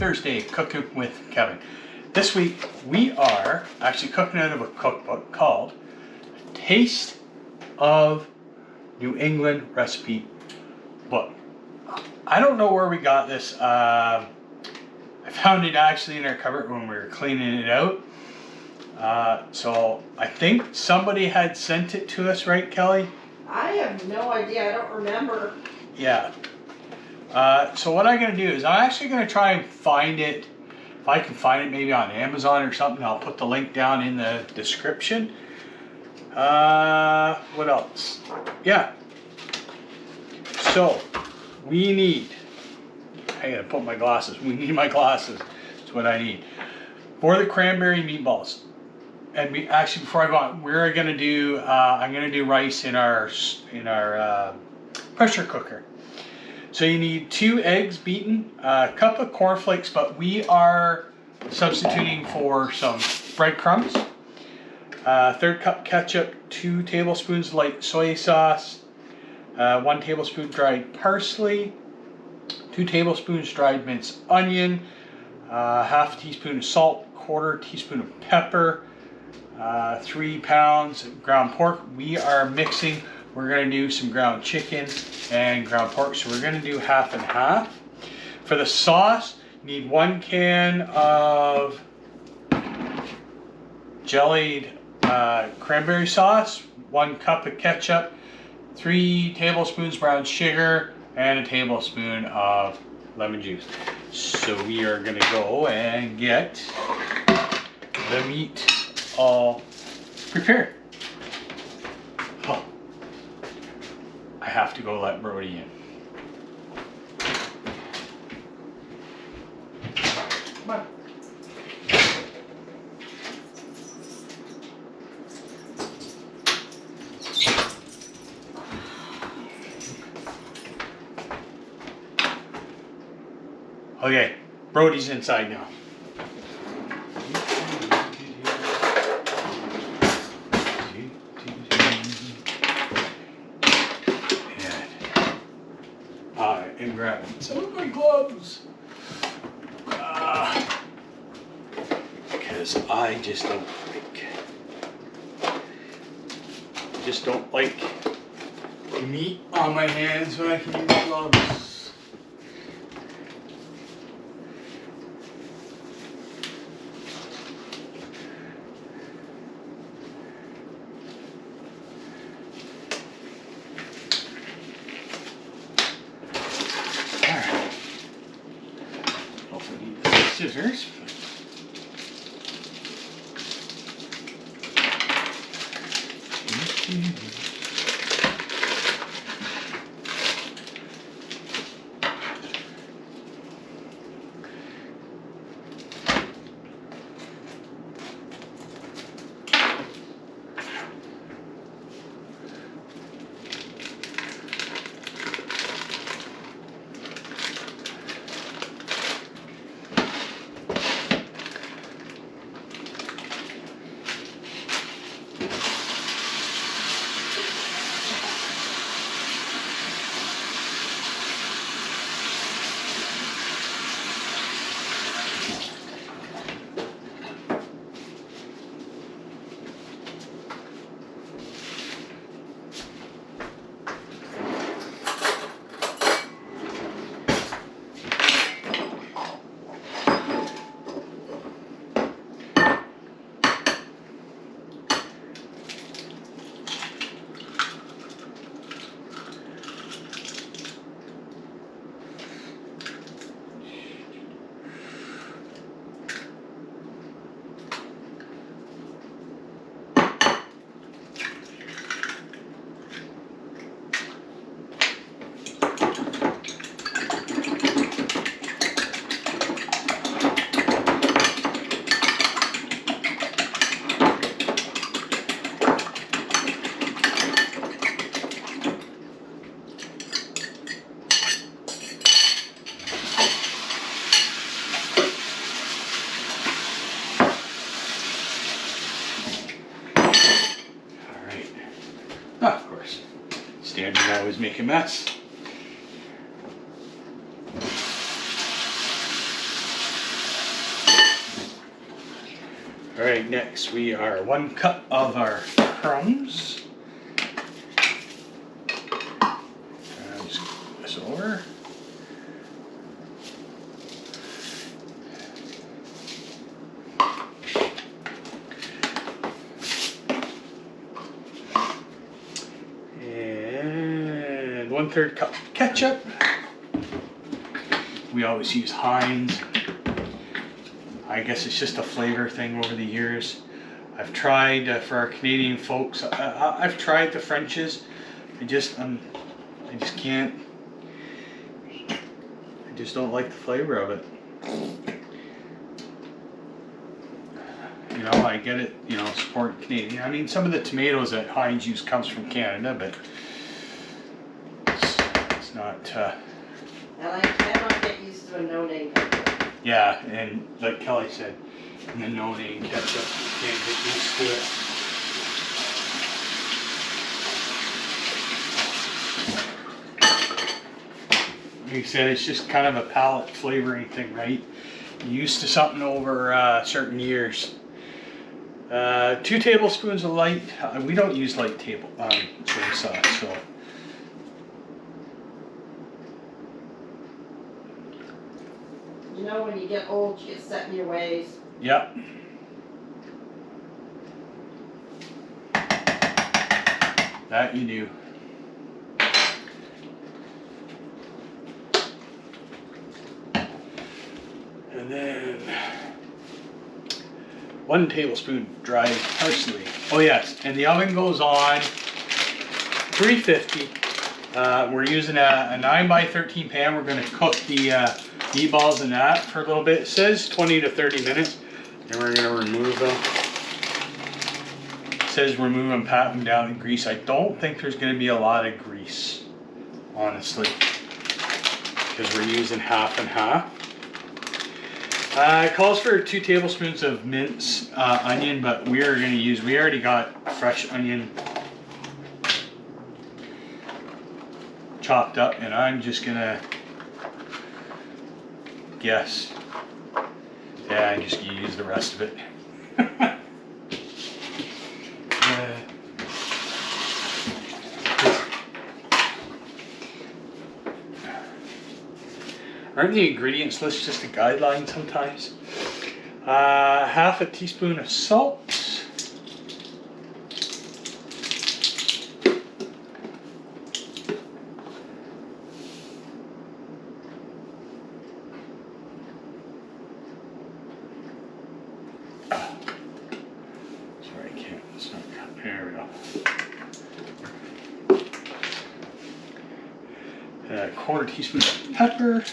Thursday, Cooking with Kevin. This week we are actually cooking out of a cookbook called Taste of New England Recipe Book. I don't know where we got this. I found it actually in our cupboard when we were cleaning it out. So I think somebody had sent it to us, right, Kelly? I have no idea. I don't remember. Yeah. So what I'm going to do is I'm actually going to try and find it. If I can find it maybe on Amazon or something, I'll put the link down in the description. What else? Yeah. So we need, I gotta put my glasses. We need my glasses. That's what I need. For the cranberry meatballs. And actually, before I go on, we're gonna do. I'm gonna do rice in our pressure cooker. So you need 2 eggs beaten, a cup of cornflakes, but we are substituting for some breadcrumbs. 1/3 cup ketchup, 2 tablespoons light soy sauce, 1 tablespoon dried parsley, 2 tablespoons dried minced onion, 1/2 teaspoon of salt, 1/4 teaspoon of pepper. 3 pounds of ground pork. We are mixing. We're going to do some ground chicken and ground pork, so we're going to do 1/2 and 1/2. For the sauce, you need 1 can of jellied cranberry sauce, 1 cup of ketchup, 3 tablespoons brown sugar, and a tablespoon of lemon juice. So we are going to go and get the meat all prepared. Oh, I have to go let Brody in. Come on. Okay, Brody's inside now. And grabbing some of my gloves because I just don't like meat on my hands when I can use gloves. Scissors. Standard always make a mess. All right, next we are 1 cup of our crumbs. Just move this over. And 1/3 cup ketchup. We always use Heinz. I guess it's just a flavor thing over the years. I've tried for our Canadian folks. I've tried the French's. I just can't. I just don't like the flavor of it. You know, I get it. You know, support Canadian. I mean, some of the tomatoes that Heinz use comes from Canada, but it's not. And I cannot get used to a no-name ketchup. Yeah, and like Kelly said, in the no-name ketchup, you can't get used to it. Like I said, it's just kind of a palate flavoring thing, right? You're used to something over certain years. 2 tablespoons of light. We don't use light soy sauce, so. You know, when you get old, you get set in your ways. Yep. That you do. And then 1 tablespoon dried parsley. Oh yes, and the oven goes on 350. We're using a 9x13 pan. We're going to cook the meatballs in that for a little bit. It says 20 to 30 minutes. And we're going to remove them. It says remove them, pat them down in grease. I don't think there's going to be a lot of grease, honestly, because we're using half and half. It calls for 2 tablespoons of minced onion, but we already got fresh onion chopped up, and I'm just gonna guess. Yeah, I'm just gonna use the rest of it. Aren't the ingredients list just a guideline sometimes? Half a teaspoon of salt. Sorry, I can't. It's not cut. There we go. 1/4 teaspoon of pepper.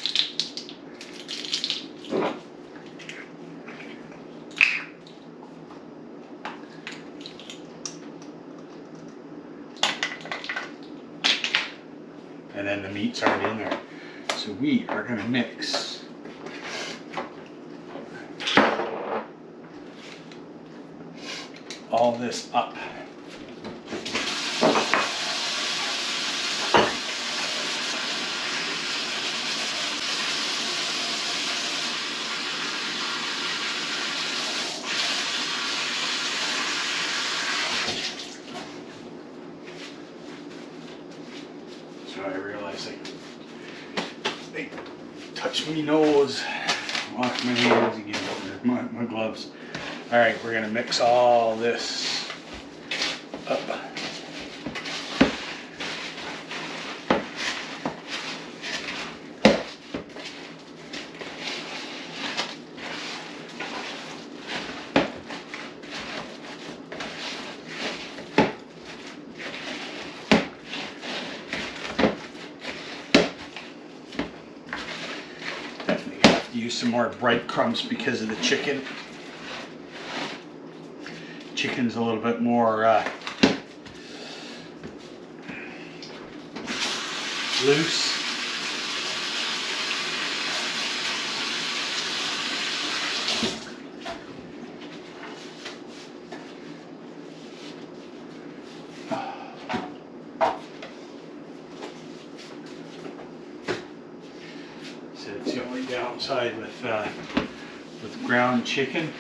And then the meat's already in there. So we are going to mix all this up. So I realized they touched my nose. Wash my hands again, my gloves. All right, we're gonna mix all this up. Use some more breadcrumbs because of the chicken. Chicken's a little bit more loose. It's the only downside with ground chicken.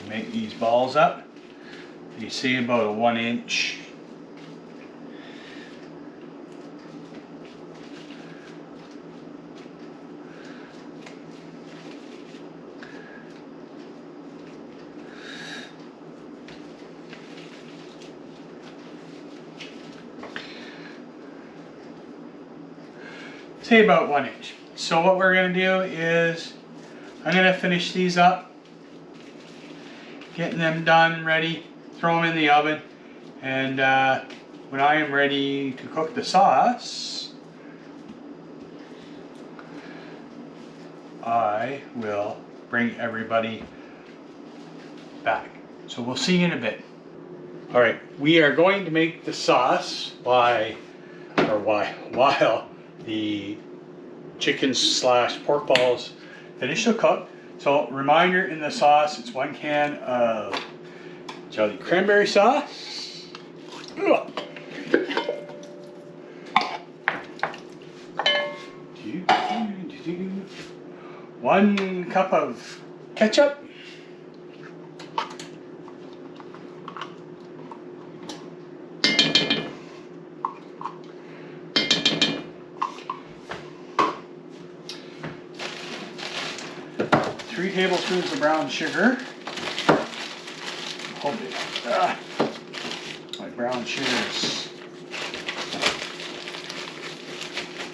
Make these balls up. You see about a 1 inch. Say about 1 inch. So what we're going to do is I'm going to finish these up, getting them done, ready, throw them in the oven, and when I am ready to cook the sauce, I will bring everybody back. So we'll see you in a bit. All right, we are going to make the sauce while the chicken / pork balls finish to cook. So reminder, in the sauce, it's 1 can of jelly cranberry sauce. Ugh. 1 cup of ketchup. 3 tablespoons of brown sugar. Hold it. My brown sugar is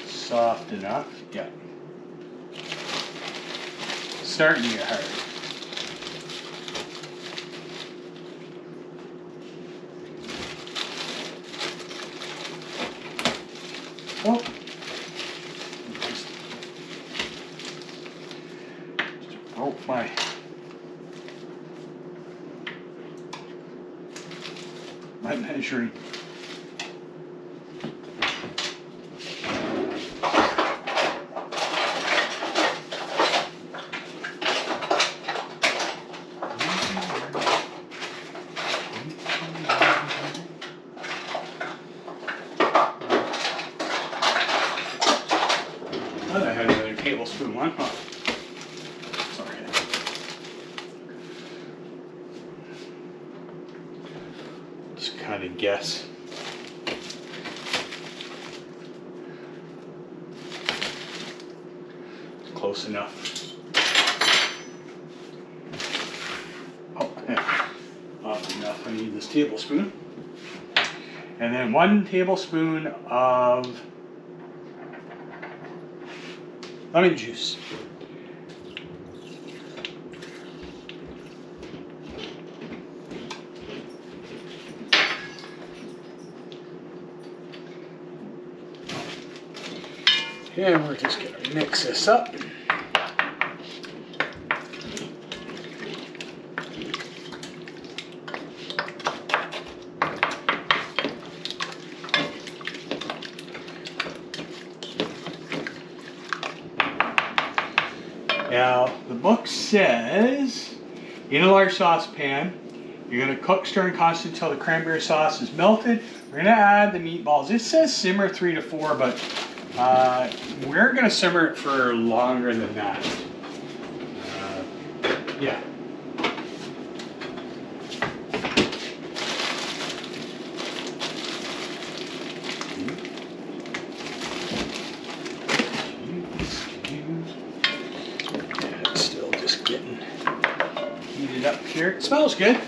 soft enough. Yeah. Starting to get hard. Oh. Just broke my measuring. Oh, I had another tablespoon one, huh? Sorry. Just kind of guess. Close enough. Oh, not enough. I need this tablespoon. And then 1 tablespoon of lemon juice. And we're just going to mix this up. Now, the book says, in a large saucepan, you're going to cook, stir, and constantly until the cranberry sauce is melted. We're going to add the meatballs. It says simmer 3 to 4, but we're going to simmer it for longer than that. Yeah. It's still just getting heated up here. It smells good.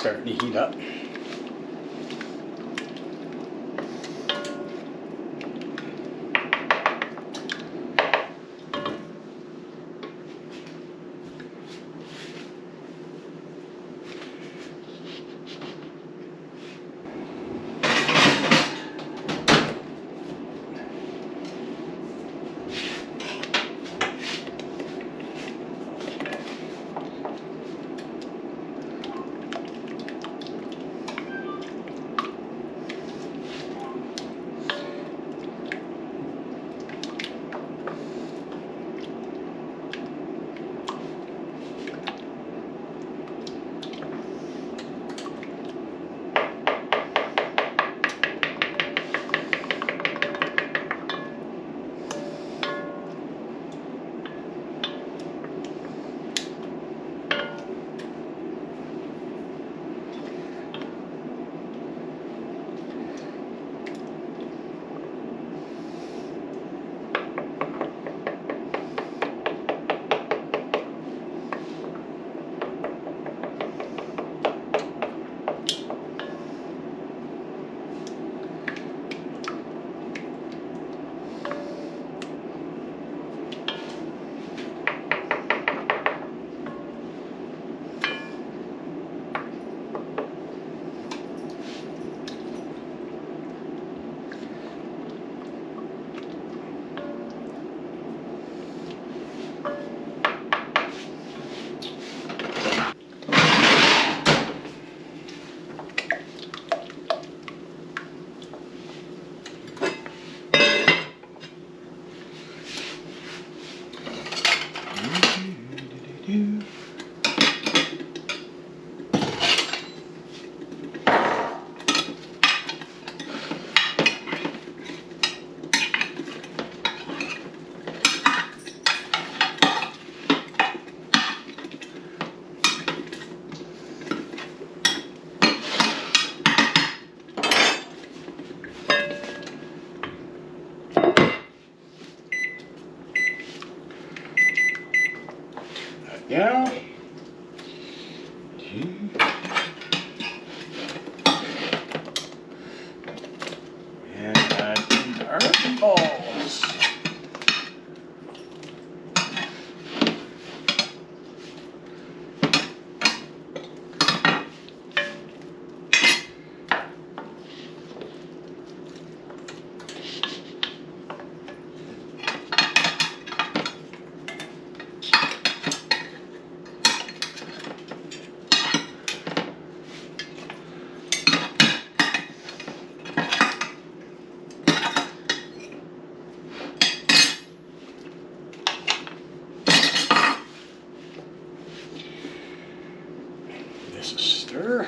starting to heat up. Down. And add in our balls. This is stir.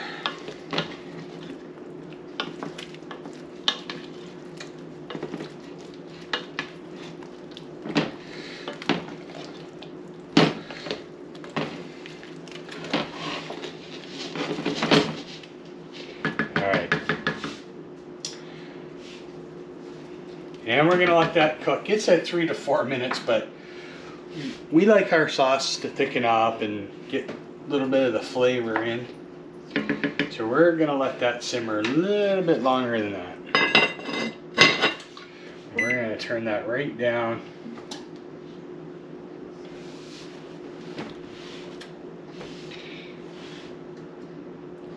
And we're gonna let that cook. It's at 3 to 4 minutes, but we like our sauce to thicken up and get a little bit of the flavor in. So we're gonna let that simmer a little bit longer than that. We're gonna turn that right down.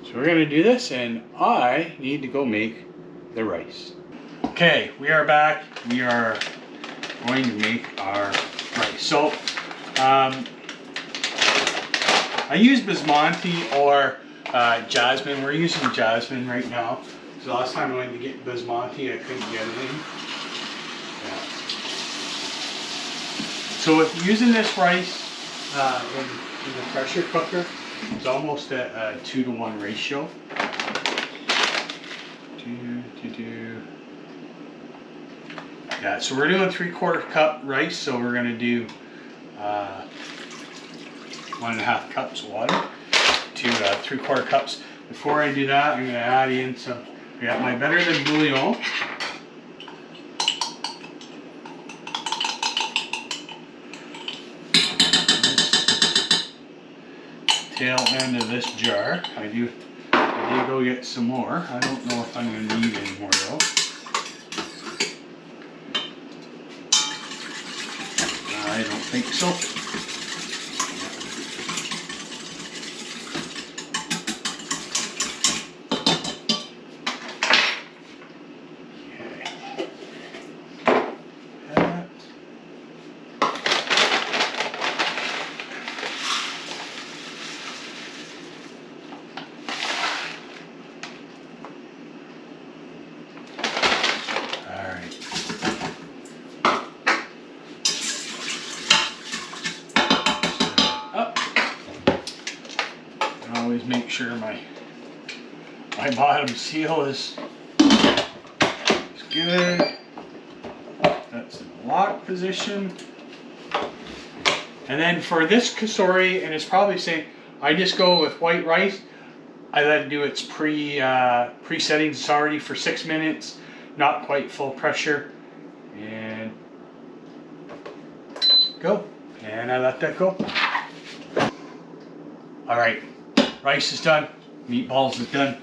So we're gonna do this, and I need to go make the rice. Okay, we are back. We are going to make our rice. So, I use basmati or jasmine. We're using jasmine right now. So last time I went to get basmati, I couldn't get any. Yeah. So with using this rice in the pressure cooker, it's almost a 2-to-1 ratio. Yeah, so we're doing 3/4 cup rice, so we're gonna do 1.5 cups water to 3/4 cups. Before I do that, I'm gonna add in some. I got my better than bouillon. Tail end of this jar, I do did go get some more. I don't know if I'm going to need any more though. I don't think so. Always make sure my bottom seal is good. That's in the lock position. And then for this kasori, and it's probably saying, I just go with white rice. I let it do its pre-settings. It's already for 6 minutes, not quite full pressure, and go. And I let that go. All right. Rice is done. Meatballs is done.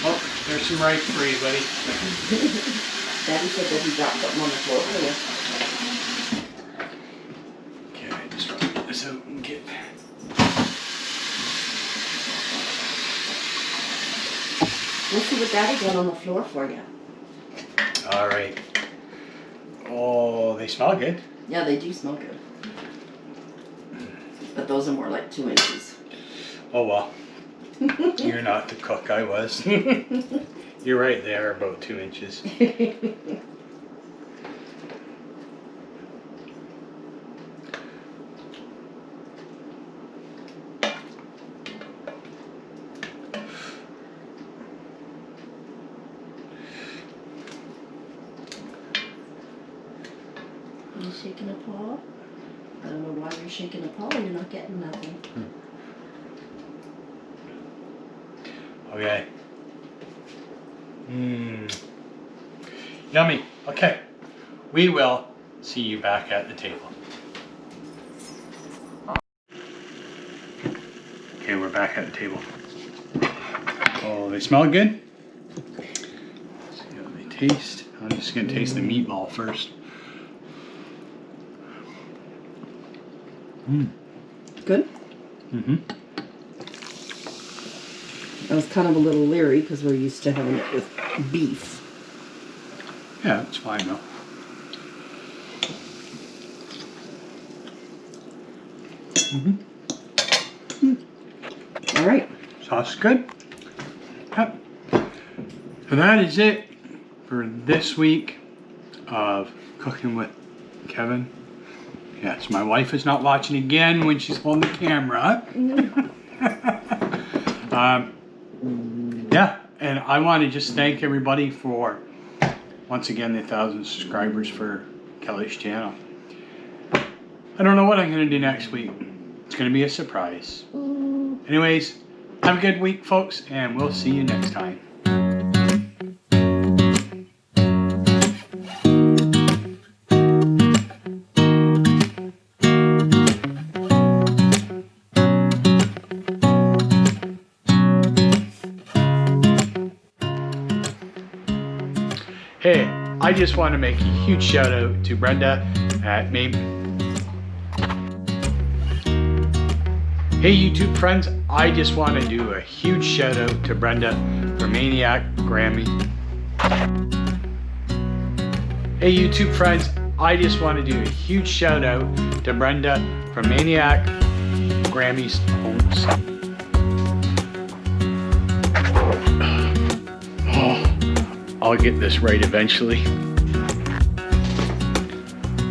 Oh, there's some rice for you, buddy. Daddy said that he dropped something on the floor earlier. Okay, I just want to get this out and get. Let's see what Daddy got on the floor for you. All right. Oh, they smell good. Yeah, they do smell good. But those are more like 2 inches. Oh well. You're not the cook, I was. You're right, they are about 2 inches. Are you shaking a paw? I don't know why you're shaking a paw. You're not getting nothing. Okay. Yummy. Okay. We will see you back at the table. Okay, we're back at the table. Oh, they smell good. Let's see how they taste. I'm just going to taste the meatball first. Good? Mm-hmm. I was kind of a little leery because we're used to having it with beef. Yeah, it's fine though. All right. Sauce is good. Yep. So that is it for this week of Cooking with Kevin. Yes, my wife is not watching again when she's holding the camera. Yeah, and I want to just thank everybody for, once again, the 1,000 subscribers for Kelly's channel. I don't know what I'm going to do next week. It's going to be a surprise. Anyways, have a good week, folks, and we'll see you next time. Hey, I just want to make a huge shout out to Brenda at Maybe. Hey YouTube friends, I just want to do a huge shout out to Brenda for Maniac Grammy. Hey YouTube friends, I just want to do a huge shout out to Brenda for Maniac Grammy's Homes. I'll get this right eventually.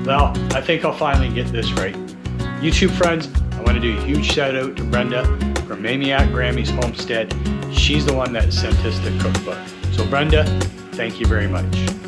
Well, I think I'll finally get this right. YouTube friends, I want to do a huge shout out to Brenda from Maniac Grammy's Homestead. She's the one that sent us the cookbook. So Brenda, thank you very much.